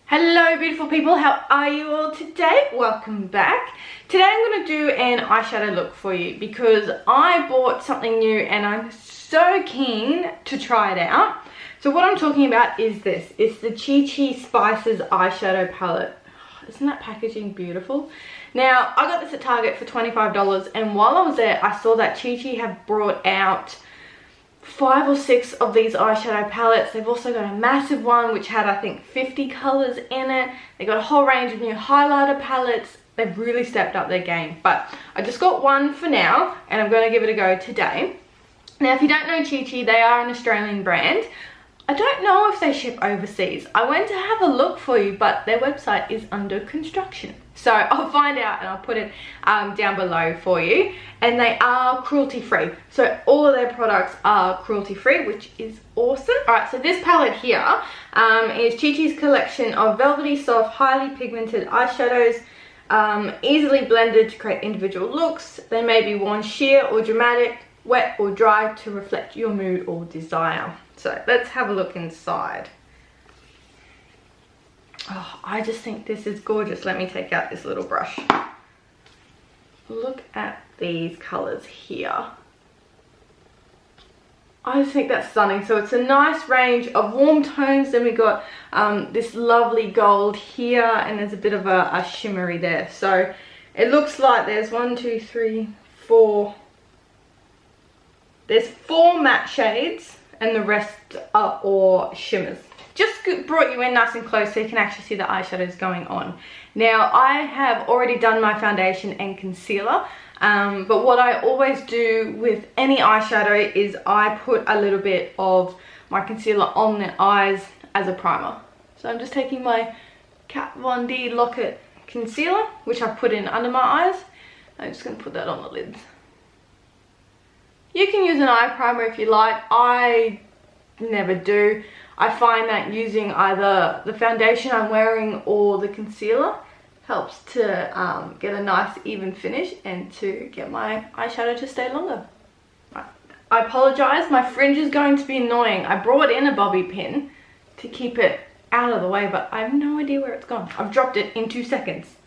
Hello beautiful people, how are you all today? Welcome back. Today I'm going to do an eyeshadow look for you because I bought something new and I'm so keen to try it out. So what I'm talking about is this. It's the SPICES eyeshadow palette. Isn't that packaging beautiful? Now I got this at Target for $25 and while I was there I saw that have brought out 5 or 6 of these eyeshadow palettes. They've also got a massive one which had I think 50 colors in it. They got a whole range of new highlighter palettes. They've really stepped up their game, but I just got one for now and I'm going to give it a go today. Now if you don't know they are an Australian brand. I don't know if they ship overseas. I went to have a look for you, but their website is under construction. So I'll find out and I'll put it down below for you. And they are cruelty free. So all of their products are cruelty free, which is awesome. Alright, so this palette here is Chi collection of velvety, soft, highly pigmented eyeshadows. Easily blended to create individual looks. They may be worn sheer or dramatic, wet or dry to reflect your mood or desire. So let's have a look inside. Oh, I just think this is gorgeous. Let me take out this little brush. Look at these colors here. I just think that's stunning. So it's a nice range of warm tones. Then we got this lovely gold here and there's a bit of a shimmery there. So it looks like there's 1, 2, 3, 4. There's 4 matte shades and the rest are all shimmers. Just brought you in nice and close so you can actually see the eyeshadows going on. Now I have already done my foundation and concealer, but what I always do with any eyeshadow is I put a little bit of my concealer on the eyes as a primer. So I'm just taking my Kat Von D Lock-It concealer, which I put in under my eyes. I'm just going to put that on the lids. You can use an eye primer if you like. I never do. I find that using either the foundation I'm wearing or the concealer helps to get a nice even finish and to get my eyeshadow to stay longer. I apologise, my fringe is going to be annoying. I brought in a bobby pin to keep it out of the way, but I have no idea where it's gone. I've dropped it in 2 seconds.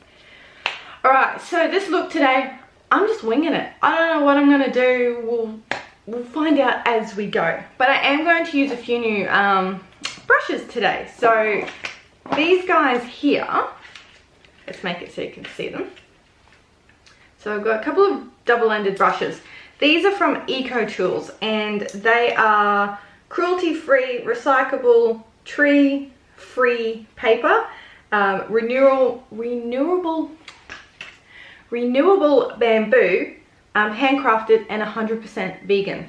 Alright, so this look today, I'm just winging it. I don't know what I'm going to do. We'll find out as we go. But I am going to use a few new brushes today. So these guys here, let's make it so you can see them. So I've got a couple of double-ended brushes. These are from Eco Tools and they are cruelty-free, recyclable, tree-free paper, renewable bamboo, handcrafted and 100% vegan.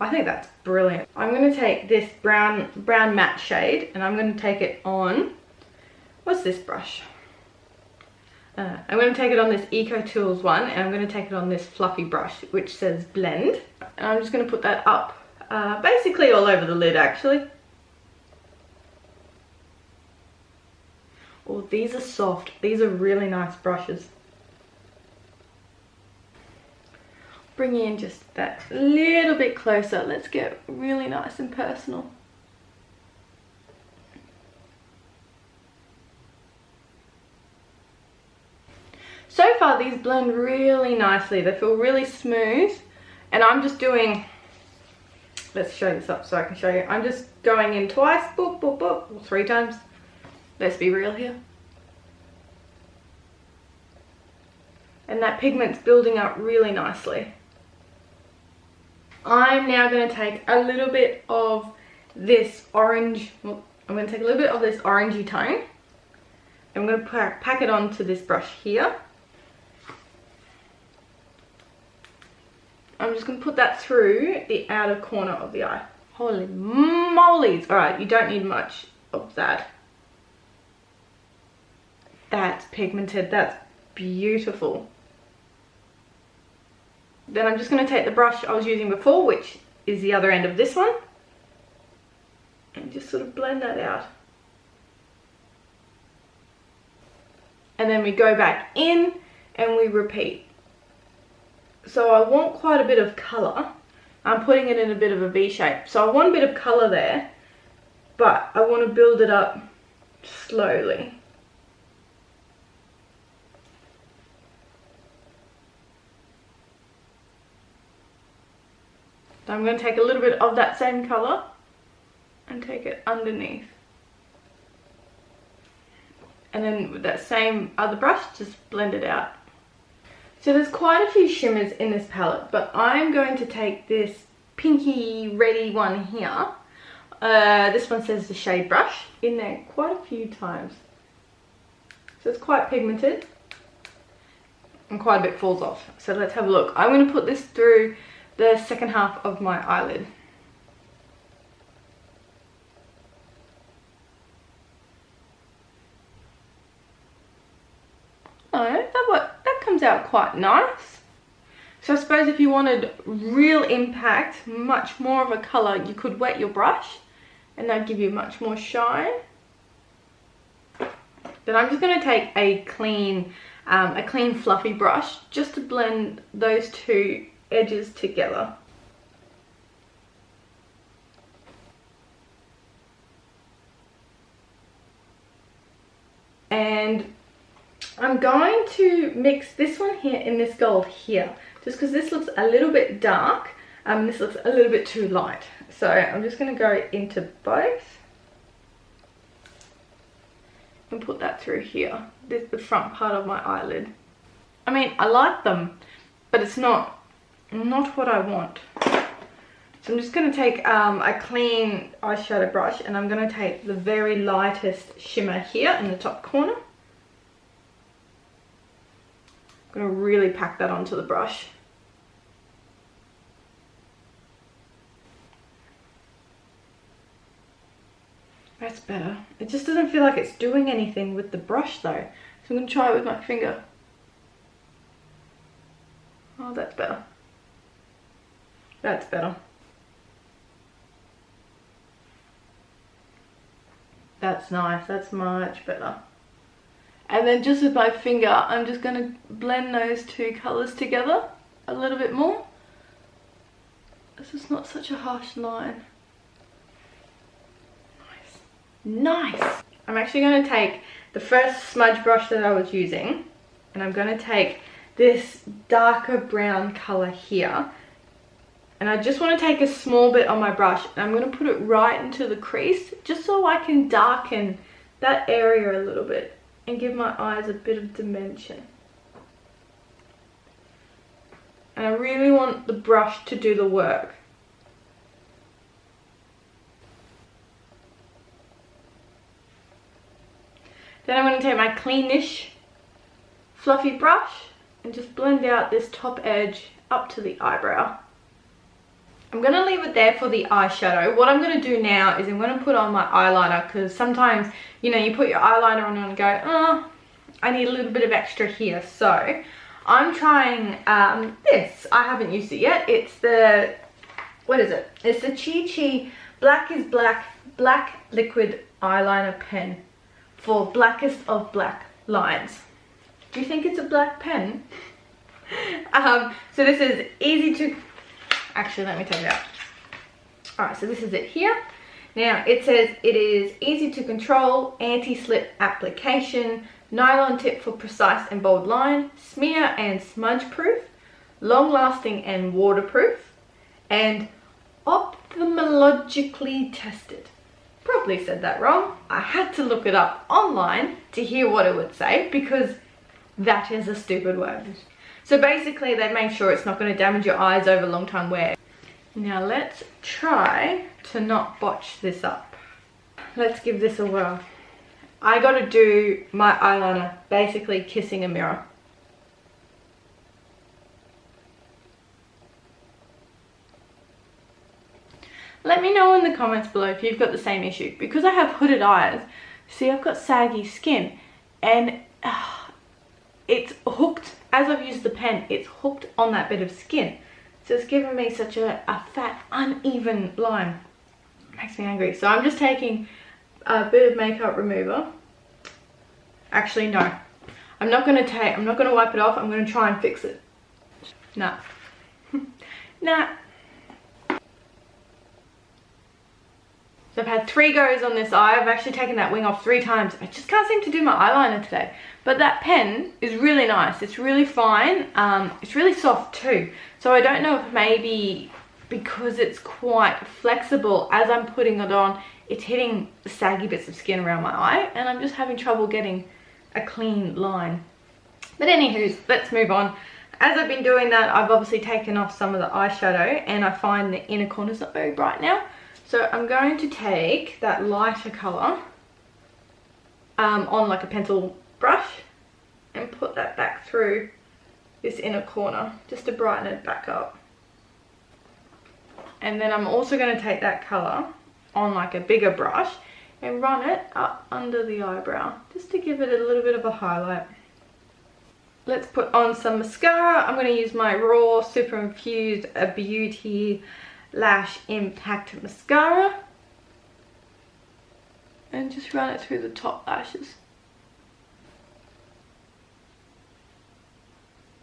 I think that's brilliant. I'm going to take this brown matte shade and I'm going to take it on, what's this brush? I'm going to take it on this Eco Tools one and I'm going to take it on this fluffy brush which says blend. And I'm just going to put that up basically all over the lid actually. Oh, these are soft. These are really nice brushes. Bring in just that little bit closer. Let's get really nice and personal. So far these blend really nicely. They feel really smooth and I'm just doing, let's show this up so I can show you. I'm just going in twice, boop, boop, boop, or 3 times. Let's be real here. And that pigment's building up really nicely. I'm now going to take a little bit of this orange, well, I'm going to take a little bit of this orangey tone. I'm going to pack it onto this brush here. I'm just going to put that through the outer corner of the eye. Holy moly's! Alright, you don't need much of that. That's pigmented, that's beautiful. Then I'm just going to take the brush I was using before, which is the other end of this one, and just sort of blend that out. And then we go back in and we repeat. So I want quite a bit of colour. I'm putting it in a bit of a V shape. So I want a bit of colour there, but I want to build it up slowly. So I'm going to take a little bit of that same colour and take it underneath. And then with that same other brush, just blend it out. So there's quite a few shimmers in this palette, but I'm going to take this pinky reddy one here. This one says the shade brush in there quite a few times. So it's quite pigmented and quite a bit falls off. So let's have a look. I'm going to put this through the second half of my eyelid. Oh, that comes out quite nice. So I suppose if you wanted real impact, much more of a colour, you could wet your brush and that'd give you much more shine. Then I'm just going to take a clean fluffy brush just to blend those two edges together. And I'm going to mix this one here in this gold here, just because this looks a little bit dark, this looks a little bit too light. So I'm just going to go into both and put that through here. This is the front part of my eyelid. I mean, I like them, but it's not what I want. So I'm just going to take a clean eyeshadow brush and I'm going to take the very lightest shimmer here in the top corner. I'm going to really pack that onto the brush. That's better. It just doesn't feel like it's doing anything with the brush though. So I'm going to try it with my finger. Oh, that's better. That's better. That's nice. That's much better. And then just with my finger, I'm just going to blend those two colours together a little bit more. This is not such a harsh line. Nice. I'm actually going to take the first smudge brush that I was using and I'm going to take this darker brown colour here and I just want to take a small bit on my brush and I'm going to put it right into the crease just so I can darken that area a little bit and give my eyes a bit of dimension. And I really want the brush to do the work. Then I'm going to take my cleanish fluffy brush and just blend out this top edge up to the eyebrow. I'm going to leave it there for the eyeshadow. What I'm going to do now is I'm going to put on my eyeliner because sometimes, you know, you put your eyeliner on and go, oh, I need a little bit of extra here. So I'm trying this. I haven't used it yet. It's the, what is it? It's the Chi Chi Black is Black Black Liquid Eyeliner Pen for blackest of black lines. Do you think it's a black pen? So this is easy to, actually let me take it out. Alright, so this is it here. Now it says it is easy to control, anti-slip application, nylon tip for precise and bold line, smear and smudge proof, long lasting and waterproof, and ophthalmologically tested. Probably said that wrong. I had to look it up online to hear what it would say because that is a stupid word. So basically they made sure it's not going to damage your eyes over long time wear. Now let's try to not botch this up. Let's give this a whirl. I got to do my eyeliner basically kissing a mirror. Let me know in the comments below if you've got the same issue. Because I have hooded eyes, see, I've got saggy skin and it's hooked, as I've used the pen, it's hooked on that bit of skin. So it's given me such a fat, uneven line. It makes me angry. So I'm just taking a bit of makeup remover. Actually, no. I'm not going to wipe it off. I'm going to try and fix it. Nah. Nah. So I've had 3 goes on this eye. I've actually taken that wing off 3 times. I just can't seem to do my eyeliner today. But that pen is really nice. It's really fine. It's really soft too. So I don't know if maybe because it's quite flexible, as I'm putting it on, it's hitting the saggy bits of skin around my eye. And I'm just having trouble getting a clean line. But anywho, let's move on. As I've been doing that, I've obviously taken off some of the eyeshadow. And I find the inner corner's not very bright now. So I'm going to take that lighter colour on like a pencil brush and put that back through this inner corner just to brighten it back up. And then I'm also going to take that colour on like a bigger brush and run it up under the eyebrow just to give it a little bit of a highlight. Let's put on some mascara. I'm going to use my Raw Super Infused Beauty Lash Impact Mascara and just run it through the top lashes.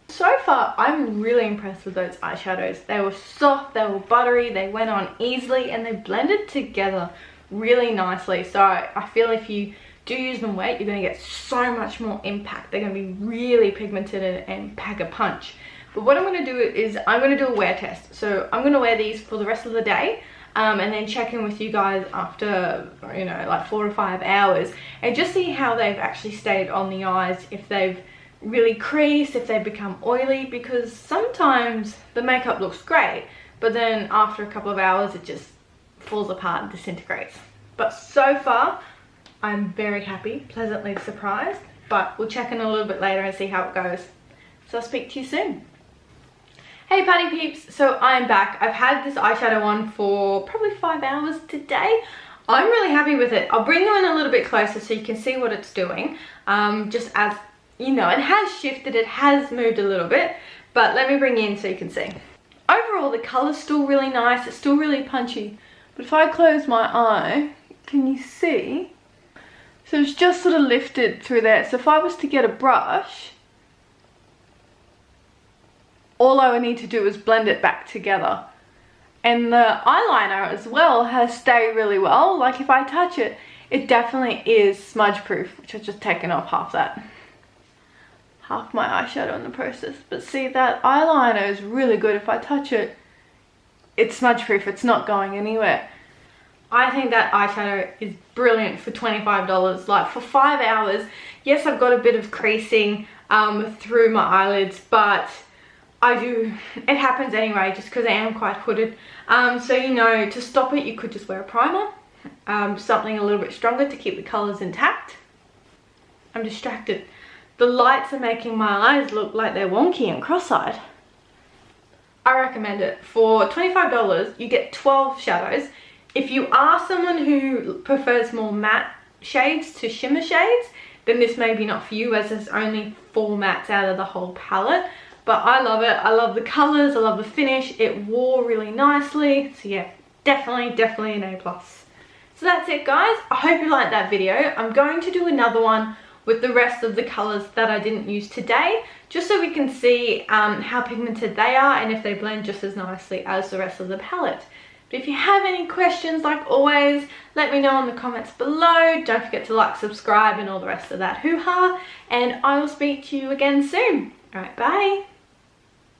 So far, I'm really impressed with those eyeshadows. They were soft, they were buttery, they went on easily, and they blended together really nicely. So I feel if you do use them wet, you're going to get so much more impact. They're going to be really pigmented and pack a punch. But what I'm going to do is I'm going to do a wear test. So I'm going to wear these for the rest of the day and then check in with you guys after, you know, like 4 to 5 hours and just see how they've actually stayed on the eyes, if they've really creased, if they've become oily, because sometimes the makeup looks great, but then after a couple of hours it just falls apart and disintegrates. But so far, I'm very happy, pleasantly surprised, but we'll check in a little bit later and see how it goes. So I'll speak to you soon. Hey party peeps, so I'm back. I've had this eyeshadow on for probably 5 hours today. I'm really happy with it. I'll bring you in a little bit closer so you can see what it's doing. Just as, you know, it has shifted, it has moved a little bit, but let me bring you in so you can see. Overall, the colour's still really nice, it's still really punchy, but if I close my eye, can you see? So it's just sort of lifted through there. So if I was to get a brush, all I would need to do is blend it back together. And the eyeliner as well has stayed really well. Like if I touch it, it definitely is smudge proof, which I've just taken off half my eyeshadow in the process. But see, that eyeliner is really good. If I touch it, it's smudge proof, it's not going anywhere. I think that eyeshadow is brilliant for $25. Like for 5 hours, yes, I've got a bit of creasing through my eyelids, but it happens anyway just because I am quite hooded. So, you know, to stop it, you could just wear a primer, something a little bit stronger to keep the colours intact. I'm distracted. The lights are making my eyes look like they're wonky and cross-eyed. I recommend it. For $25, you get 12 shadows. If you are someone who prefers more matte shades to shimmer shades, then this may be not for you, as there's only 4 mattes out of the whole palette. But I love it. I love the colours, I love the finish. It wore really nicely. So yeah, definitely an A+. So that's it guys. I hope you liked that video. I'm going to do another one with the rest of the colours that I didn't use today, just so we can see how pigmented they are and if they blend just as nicely as the rest of the palette. But if you have any questions, like always, let me know in the comments below. Don't forget to like, subscribe and all the rest of that hoo-ha. And I will speak to you again soon. Alright, bye.